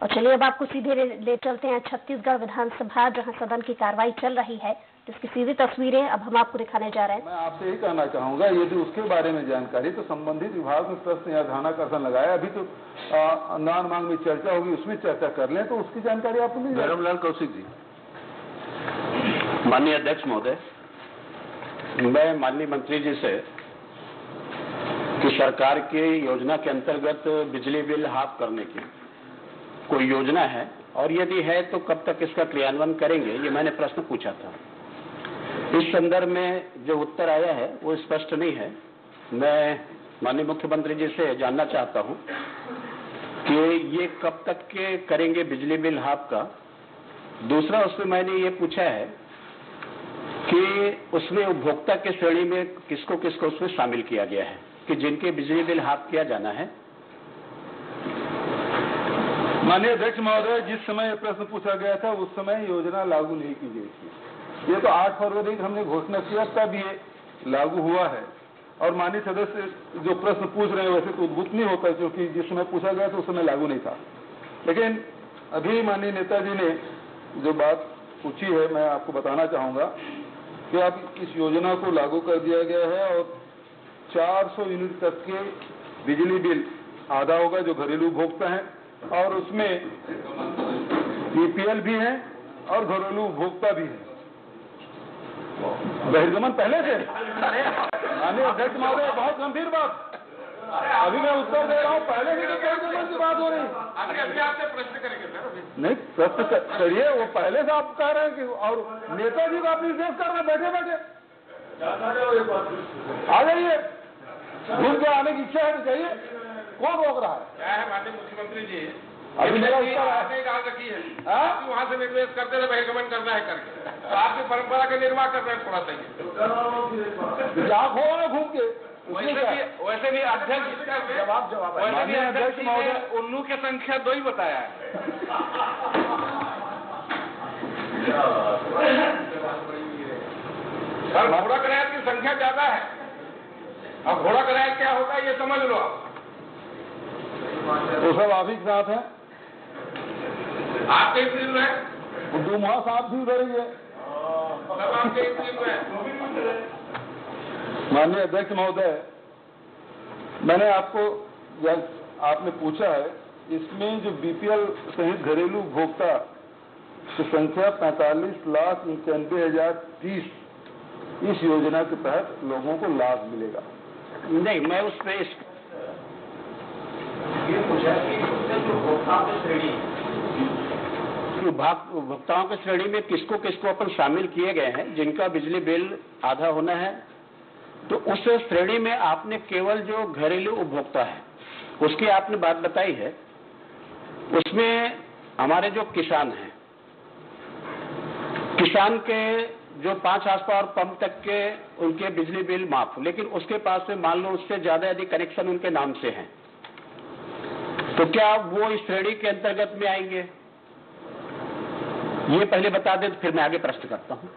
और चलिए अब आपको सीधे ले चलते हैं छत्तीसगढ़ विधानसभा, जहां सदन की कार्रवाई चल रही है, जिसकी सीधी तस्वीरें अब हम आपको दिखाने जा रहे हैं। मैं आपसे यही कहना चाहूंगा, यदि उसके बारे में जानकारी तो संबंधित विभाग में प्रश्न या ध्यानाकर्षण लगाया। अभी तो अनुदान मांग में चर्चा होगी, उसमें चर्चा कर लें तो उसकी जानकारी आपको मिल जाएगी। धर्मलाल कौशिक जी। माननीय अध्यक्ष महोदय, मैं माननीय मंत्री जी से कि सरकार की योजना के अंतर्गत बिजली बिल हाफ करने की कोई योजना है और यदि है तो कब तक इसका क्रियान्वयन करेंगे, ये मैंने प्रश्न पूछा था। इस संदर्भ में जो उत्तर आया है वो स्पष्ट नहीं है। मैं माननीय मुख्यमंत्री जी से जानना चाहता हूं कि ये कब तक के करेंगे बिजली बिल हाफ का। दूसरा, उसमें मैंने ये पूछा है कि उसमें उपभोक्ता के श्रेणी में किसको किसको उसमें शामिल किया गया है कि जिनके बिजली बिल हाफ किया जाना है। माननीय अध्यक्ष महोदय, जिस समय यह प्रश्न पूछा गया था उस समय योजना लागू नहीं की गई थी। ये तो 8 फरवरी को हमने घोषणा किया, तब ये लागू हुआ है। और माननीय सदस्य जो प्रश्न पूछ रहे हैं वैसे तो उद्भुत नहीं होता, क्योंकि जिस समय पूछा गया था उस समय लागू नहीं था। लेकिन अभी माननीय नेताजी ने जो बात पूछी है, मैं आपको बताना चाहूंगा कि अब इस योजना को लागू कर दिया गया है और 400 यूनिट तक के बिजली बिल आधा होगा जो घरेलू उपभोक्ता हैं, और उसमें बीपीएल भी है और घरेलू उपभोक्ता भी है। बहिर्गमन पहले से। माननीय अध्यक्ष महोदय, बहुत गंभीर बात। अभी मैं उत्तर दे रहा हूँ, पहले से तो बहिर्गमन की बात हो रही है। अभी आपसे प्रश्न करेंगे सर। नहीं, प्रश्न करिए, वो पहले से आप कह रहे हैं कि, और नेताजी को आप निर्देश कर रहे हैं बैठे बैठे। आ जाइए, घूम के आने की इच्छा है तो जाइए, कौन रोक रहा है? क्या है माननीय मुख्यमंत्री जी, अभी मेरा उत्तर आपने गाल रखी है, आप वहाँ से निर्देश करते रहे बहिर्गमन करना है करके, तो आपकी परंपरा का निर्वाह कर रहे हैं थोड़ा सा। आप हो ना घूम के। वैसे भी अध्यक्ष जवाब वैसे भी अध्यक्ष महोदय उल्लू की संख्या 2 ही बताया है। सर, घोड़ा करायत की संख्या ज्यादा है। अब घोड़ा करायत क्या होता है ये समझ लो आप। वो सब आप ही के साथ हैं। आपके इंद्रिय में है, दुमुहा साहब भी उधर ही है, सब आपके इंद्रिय में है। माननीय अध्यक्ष महोदय, मैंने आपको आपने पूछा है, इसमें जो बीपीएल सहित घरेलू उपभोक्ता की संख्या 45,91,030 इस योजना के तहत लोगों को लाभ मिलेगा। नहीं, मैं उस पर ये पूछा कि उपभोक्ताओं की श्रेणी में किसको किसको अपन शामिल किए गए हैं जिनका बिजली बिल आधा होना है। तो उस श्रेणी में आपने केवल जो घरेलू उपभोक्ता है उसकी आपने बात बताई है। उसमें हमारे जो किसान हैं, किसान के जो 5 हार्स पावर पंप तक के उनके बिजली बिल माफ, लेकिन उसके पास में मान लो उससे ज्यादा यदि कनेक्शन उनके नाम से हैं, तो क्या वो इस श्रेणी के अंतर्गत में आएंगे? ये पहले बता दें तो फिर मैं आगे प्रश्न करता हूं।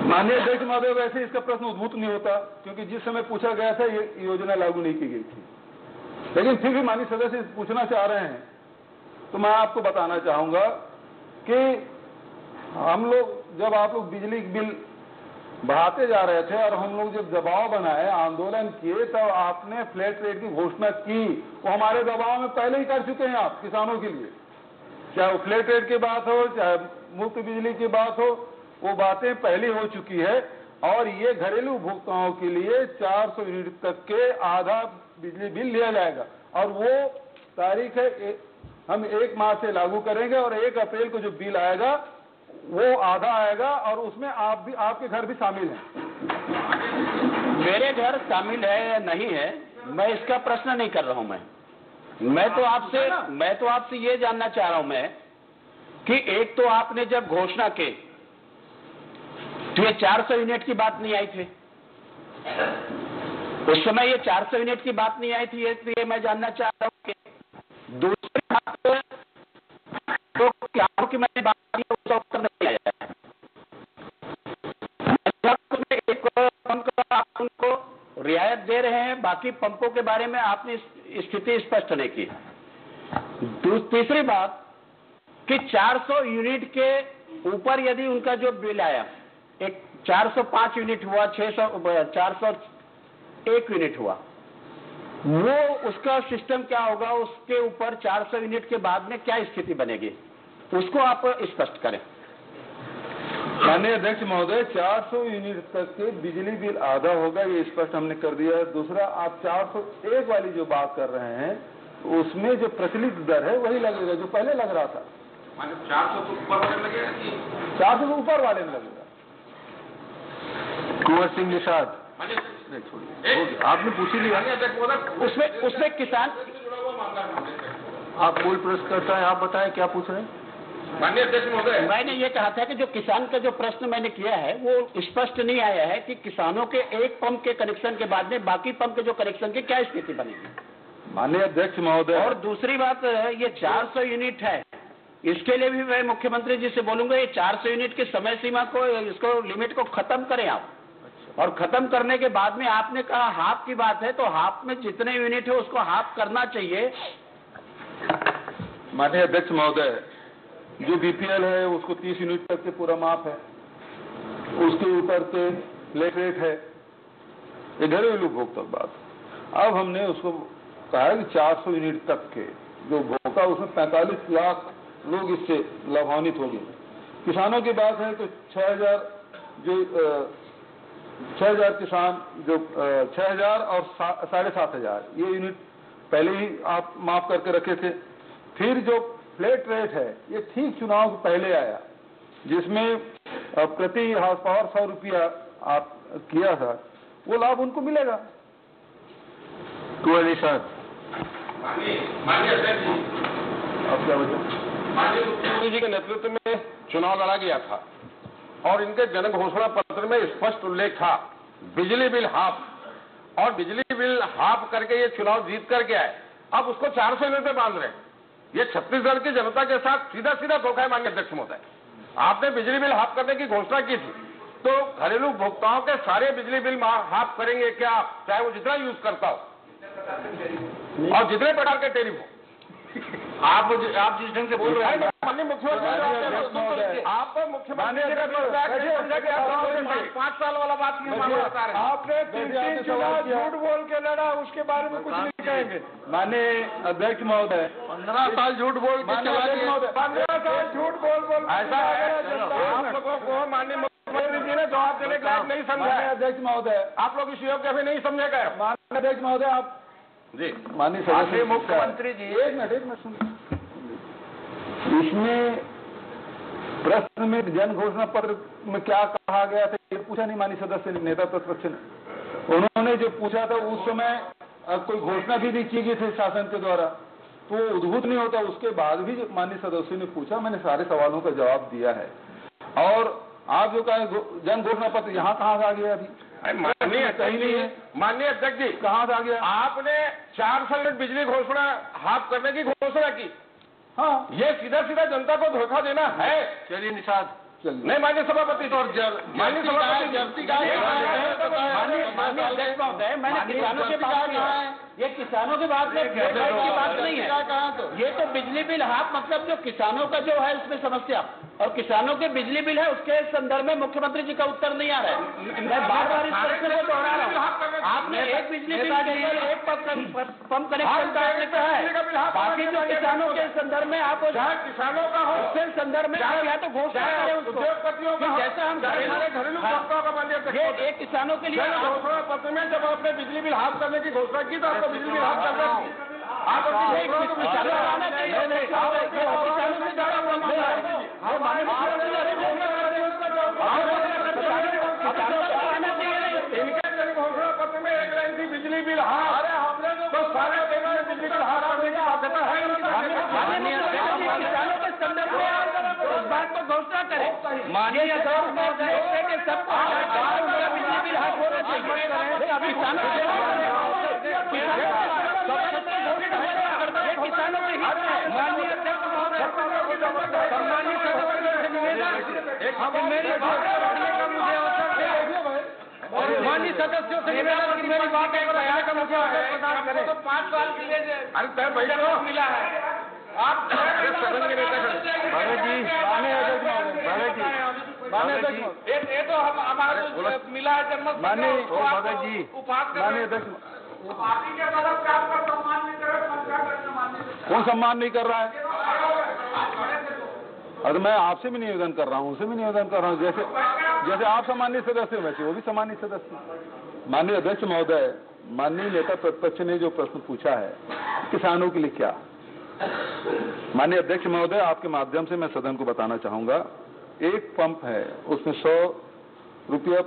माननीय अध्यक्ष महोदय, वैसे इसका प्रश्न उद्भूत नहीं होता, क्योंकि जिस समय पूछा गया था ये योजना लागू नहीं की गई थी। लेकिन फिर भी माननीय सदस्य पूछना चाह रहे हैं तो मैं आपको बताना चाहूंगा कि हम लोग जब आप लोग बिजली बिल बढ़ाते जा रहे थे और हम लोग जब दबाव बनाए, आंदोलन किए, तब आपने फ्लैट रेट की घोषणा की। वो हमारे दबाव में पहले ही कर चुके हैं आप किसानों के लिए, चाहे वो फ्लैट रेट की बात हो चाहे मुफ्त बिजली की बात हो, वो बातें पहले हो चुकी है। और ये घरेलू उपभोक्ताओं के लिए 400 यूनिट तक के आधा बिजली बिल लिया जाएगा और वो तारीख है हम 1 माह से लागू करेंगे और 1 अप्रैल को जो बिल आएगा वो आधा आएगा और उसमें आप भी, आपके घर भी शामिल हैं। मेरे घर शामिल है या नहीं है, मैं इसका प्रश्न नहीं कर रहा हूं। मैं तो आपसे ये जानना चाह रहा हूं मैं कि एक तो आपने जब घोषणा की तो ये 400 यूनिट की बात नहीं आई थी, उस समय ये 400 यूनिट की बात नहीं आई थी, इसलिए मैं जानना चाह रहा हूं कि दूसरी बात तो क्या हो कि मैंने बात की उसका उत्तर नहीं आया है। आप उनको रियायत दे रहे हैं, बाकी पंपों के बारे में आपने स्थिति स्पष्ट नहीं की। तीसरी बात कि 400 यूनिट के ऊपर यदि उनका जो बिल आया, एक 405 यूनिट हुआ, 401 यूनिट हुआ, वो उसका सिस्टम क्या होगा, उसके ऊपर 400 यूनिट के बाद में क्या स्थिति बनेगी, उसको आप स्पष्ट करें। माननीय अध्यक्ष महोदय, 400 यूनिट तक के बिजली बिल आधा होगा, ये स्पष्ट हमने कर दिया है। दूसरा, आप 401 वाली जो बात कर रहे हैं, उसमें जो प्रचलित दर है वही लगेगा जो पहले लग रहा था। 400 के ऊपर वाले लगेगा कि 400 के ऊपर वाले में लगेगा? कुंवर सिंह निषाद, आपने पूछ ही लिया। उसमें किसान, आप मूल प्रश्नकर्ता हैं, आप बताएं क्या पूछ रहे हैं। माननीय अध्यक्ष महोदय, मैंने ये कहा था कि जो किसान का जो प्रश्न मैंने किया है वो स्पष्ट नहीं आया है कि किसानों के एक पंप के कनेक्शन के बाद में बाकी पंप के जो कनेक्शन की क्या स्थिति बनेगी। माननीय अध्यक्ष महोदय, और दूसरी बात, ये 400 यूनिट है, इसके लिए भी मैं मुख्यमंत्री जी से बोलूंगा, ये 400 यूनिट की समय सीमा को, इसको लिमिट को खत्म करें आप। और खत्म करने के बाद में आपने कहा हाफ की बात है, तो हाफ में जितने यूनिट है उसको हाफ करना चाहिए। माननीय अध्यक्ष महोदय, जो बीपीएल है उसको 30 यूनिट तक के पूरा माफ है, उसके ऊपर के फ्लैट रेट है, ये घरेलू उपभोक्ता बात। अब हमने उसको कहा कि 400 यूनिट तक के जो उपभोक्ता, उसमें 45 लाख लोग इससे लाभान्वित होंगे। किसानों की बात है तो 6,000 किसान, जो 6,000 और 7,500 ये यूनिट पहले ही आप माफ करके रखे थे। फिर जो फ्लैट रेट है, ये ठीक चुनाव से पहले आया, जिसमें प्रति हाउस पावर 100 रुपया आप किया था, वो लाभ उनको मिलेगा। कुंवर निषाद, माननीय अध्यक्ष जी, अब क्या बचा? माननीय मुख्यमंत्री जी के नेतृत्व में चुनाव लड़ा गया था और इनके जन घोषणा पत्र में स्पष्ट उल्लेख था बिजली बिल हाफ, और बिजली बिल हाफ करके ये चुनाव जीत करके आए। अब उसको 400 यूनिट पे बांध रहे हैं। ये छत्तीसगढ़ की जनता के साथ सीधा सीधा धोखा है। माननीय अध्यक्ष महोदय, आपने बिजली बिल हाफ करने की घोषणा की थी, तो घरेलू उपभोक्ताओं के सारे बिजली बिल हाफ करेंगे क्या, चाहे वो जितना यूज करता हो और जितने प्रकार के टेरिफ हो। आप जिस ढंग से बोल रहे हैं, माननीय मुख्यमंत्री, आप मुख्यमंत्री 5 साल वाला बात नहीं बता रहे। आपने 3 चुनाव झूठ बोल के लड़ा, उसके बारे में कुछ नहीं कहेंगे। माननीय अध्यक्ष महोदय, 15 साल झूठ बोल के चला गया। 15 साल झूठ बोल ऐसा है। आप लोगों को माननीय मुख्यमंत्री जी ने जवाब देने के लायक नहीं समझा। अध्यक्ष महोदय, आप लोग इस योग अभी नहीं समझे गए। माननीय अध्यक्ष महोदय, आप जी, माननीय सदस्य मुख्यमंत्री जी, एक मिनट सुनिए। इसमें प्रश्न में जन घोषणा पत्र में क्या कहा गया था ये पूछा नहीं माननीय सदस्य ने, नेता प्रतिपक्ष ने। उन्होंने जो पूछा था उस समय कोई घोषणा भी नहीं की गई थी शासन के द्वारा, तो उद्भूत नहीं होता। उसके बाद भी जो माननीय सदस्य ने पूछा, मैंने सारे सवालों का जवाब दिया है। और आप जो कहें जन घोषणा पत्र, यहाँ कहाँ से आ गया अभी? माननीय कहीं नहीं है। माननीय अध्यक्ष जी, कहाँ से आ गया? आपने 400 यूनिट बिजली घोषणा हाफ करने की घोषणा की। हाँ, ये सीधा सीधा जनता को धोखा देना है। चलिए निषाद, चलिए। नहीं माननीय सभापति, तो माननीय सभापति, मैंने किसानों के बात किया है, ये किसानों की बात में की बात नहीं है। ये तो बिजली बिल हाफ मतलब जो किसानों का जो है उसमें समस्या, और किसानों के बिजली बिल है उसके संदर्भ में मुख्यमंत्री जी का उत्तर नहीं आ रहा है। मैं बार बार इस प्रश्न को दोहरा रहा हूँ। आपने एक बिजली बिल के लिए एक पंप कनेक्शन का आपने कहा है, बाकी जो किसानों के संदर्भ में आप किसानों का हो, उसके संदर्भ में आप या तो घोषणा करें उसको, उद्योगपतियों का, जैसा हम घरेलू उपभोक्ताओं का। माननीय ये एक किसानों के लिए घोषणा पत्र में जब आपने बिजली बिल हाफ करने की घोषणा की तो आपको बिजली बिल हाफ करना थी। आप घोषणा पत्र में एक लाइन थी बिजली बिल हाफ। अरे हमने तो सारे देश में बिजली बिल हाफ करने की बाध्यता है। किसानों के संदर्भ में उस बात को घोषणा करें। माननीय सबको बिजली बिल हाफ होना चाहिए। अभी किसानों के हित में माननीय अध्यक्ष महोदय, सम्मानित सदस्यों से निवेदन, माननीय सदस्यों से निवेदन कि मेरी बात एक कहने का मुझे प्रदान करें। तो 5 साल के लिए अरे भैया मिला है, आप सदन के नेता खड़े। भगत जी, माननीय अध्यक्ष महोदय, भगत जी, माननीय अध्यक्ष महोदय, ये तो हम हमारा मिला है जन्म माननीय भगत जी, उपहास कर माननीय अध्यक्ष, पार्टी के तरफ से आपका सम्मान नहीं कर रहे, कौन सम्मान नहीं कर रहा है? अरे मैं आपसे भी निवेदन कर रहा हूँ, उनसे भी निवेदन कर रहा हूँ, जैसे आप सम्मानित सदस्य वैसे वो भी सम्मानित सदस्य। माननीय अध्यक्ष महोदय, माननीय नेता प्रतिपक्ष ने जो प्रश्न पूछा है किसानों के लिए क्या, माननीय अध्यक्ष महोदय आपके माध्यम से मैं सदन को बताना चाहूंगा, एक पंप है उसमें 100 रुपया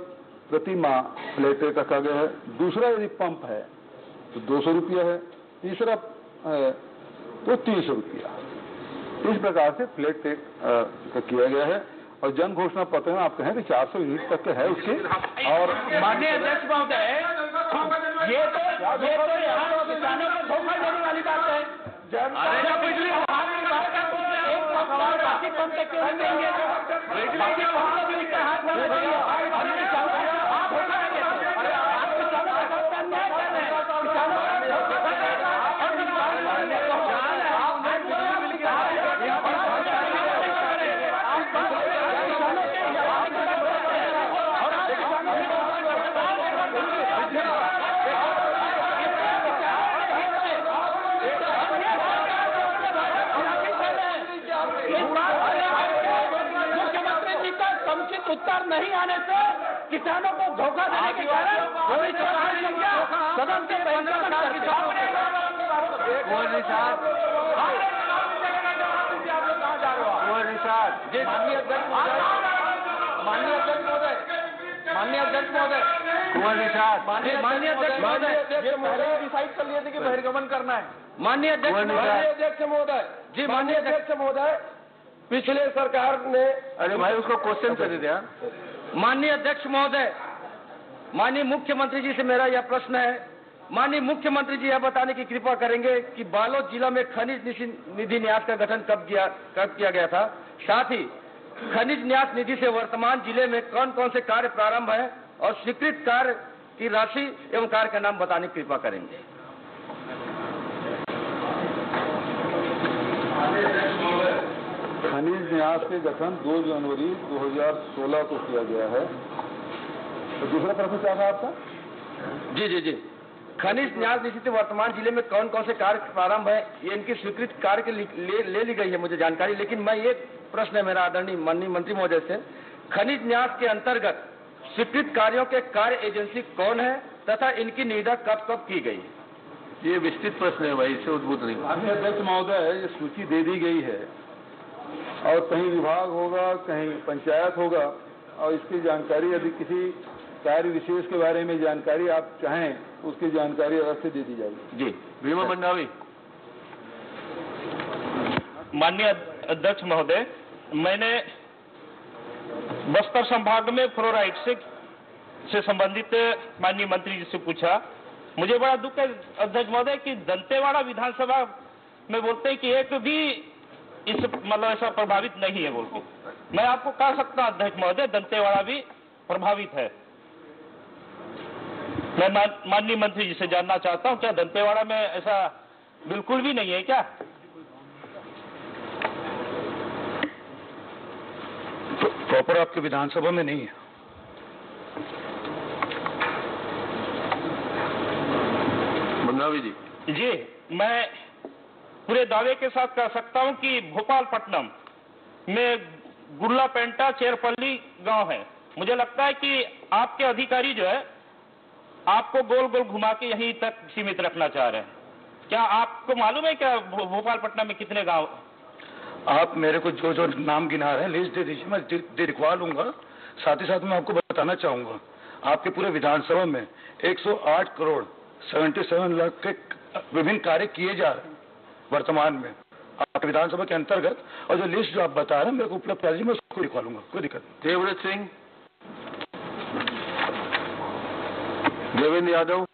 प्रति माह फ्लैट रेट रखा गया है, दूसरा यदि पंप है तो 200 रुपया है, तीसरा है तो 300 रुपया। इस प्रकार से फ्लैट रेट किया गया है और जन घोषणा पत्र में आप कहें कि 400 यूनिट तक के है उसके। और माननीय अध्यक्ष महोदय, ये तो यहाँ किसानों को धोखा देने वाली बात है। बिजली बाकी पंप तक क्यों नहीं देंगे? बाकी पंप तक भी इसका हाथ होना चाहिए। आप धोखा देंगे, आप किसानों का साथ अन्याय कर रहे हैं, किसानों का धोखा कर रहे हैं। उत्तर नहीं आने से किसानों को धोखा देने के कारण सदन के माननीय अध्यक्ष महोदय डिसाइड कर लिए थे कि बहिर्गमन करना है। माननीय अध्यक्ष महोदय जी, माननीय अध्यक्ष महोदय, पिछले सरकार ने, अरे भाई उसको क्वेश्चन कर दिया। माननीय अध्यक्ष महोदय, माननीय मुख्यमंत्री जी से मेरा यह प्रश्न है, माननीय मुख्यमंत्री जी यह बताने की कृपा करेंगे कि बालोद जिला में खनिज निधि न्यास का गठन कब किया गया था, साथ ही खनिज न्यास निधि से वर्तमान जिले में कौन कौन से कार्य प्रारंभ है और स्वीकृत कार्य की राशि एवं कार्य का नाम बताने की कृपा करेंगे। खनिज न्यास के गठन 2 जनवरी 2016 को किया गया है। तो दूसरा प्रश्न क्या था आपका? जी, खनिज न्यास निधि से वर्तमान जिले में कौन कौन से कार्य प्रारंभ है, ये इनकी स्वीकृत कार्य के ले ली गई है मुझे जानकारी, लेकिन मैं ये प्रश्न है मेरा आदरणीय माननीय मंत्री महोदय से, खनिज न्यास के अंतर्गत स्वीकृत कार्यों के कार्य एजेंसी कौन है तथा इनकी निविदा कब कब की गई? ये विस्तृत प्रश्न है भाई, इससे उद्भूत नहीं। माननीय अध्यक्ष महोदय, ये सूची दे दी गई है और कहीं विभाग होगा, कहीं पंचायत होगा, और इसकी जानकारी यदि किसी कार्य विशेष के बारे में जानकारी आप चाहें, उसकी जानकारी अवश्य दे दी जाएगी। जी, भीमा मंडावी। माननीय अध्यक्ष महोदय, मैंने बस्तर संभाग में फ्लोराइड से संबंधित माननीय मंत्री जी से पूछा। मुझे बड़ा दुख है अध्यक्ष महोदय कि दंतेवाड़ा विधानसभा में बोलते हैं कि एक भी इस ऐसा प्रभावित नहीं है बोल के। मैं आपको कह सकता हूं अध्यक्ष महोदय, दंतेवाड़ा भी प्रभावित है। मैं माननीय मंत्री जी से जानना चाहता हूं, क्या दंतेवाड़ा में ऐसा बिल्कुल भी नहीं है क्या? प्रॉपर आपके विधानसभा में नहीं है। मंडावी जी, मैं पूरे दावे के साथ कह सकता हूं कि भोपालपट्टनम में गुर्लापेंटा चेरपल्ली गांव है। मुझे लगता है कि आपके अधिकारी जो है आपको गोल गोल घुमा के यहीं तक सीमित रखना चाह रहे हैं। क्या आपको मालूम है क्या भोपालपट्टनम में कितने गांव? आप मेरे को जो नाम गिना रहे हैं लिस्ट दे दीजिए, मैं दिखवा लूंगा। साथ ही साथ मैं आपको बताना चाहूंगा, आपके पूरे विधानसभा में 108 करोड़ 77 लाख के विभिन्न कार्य किए जा रहे हैं वर्तमान में आपके विधानसभा के अंतर्गत। और जो लिस्ट जो आप बता रहे हैं मेरे को उपलब्ध करा दीजिए, मैं उसको दिखवा लूंगा, कोई दिक्कत नहीं। देवव्रत सिंह, देवेंद्र यादव।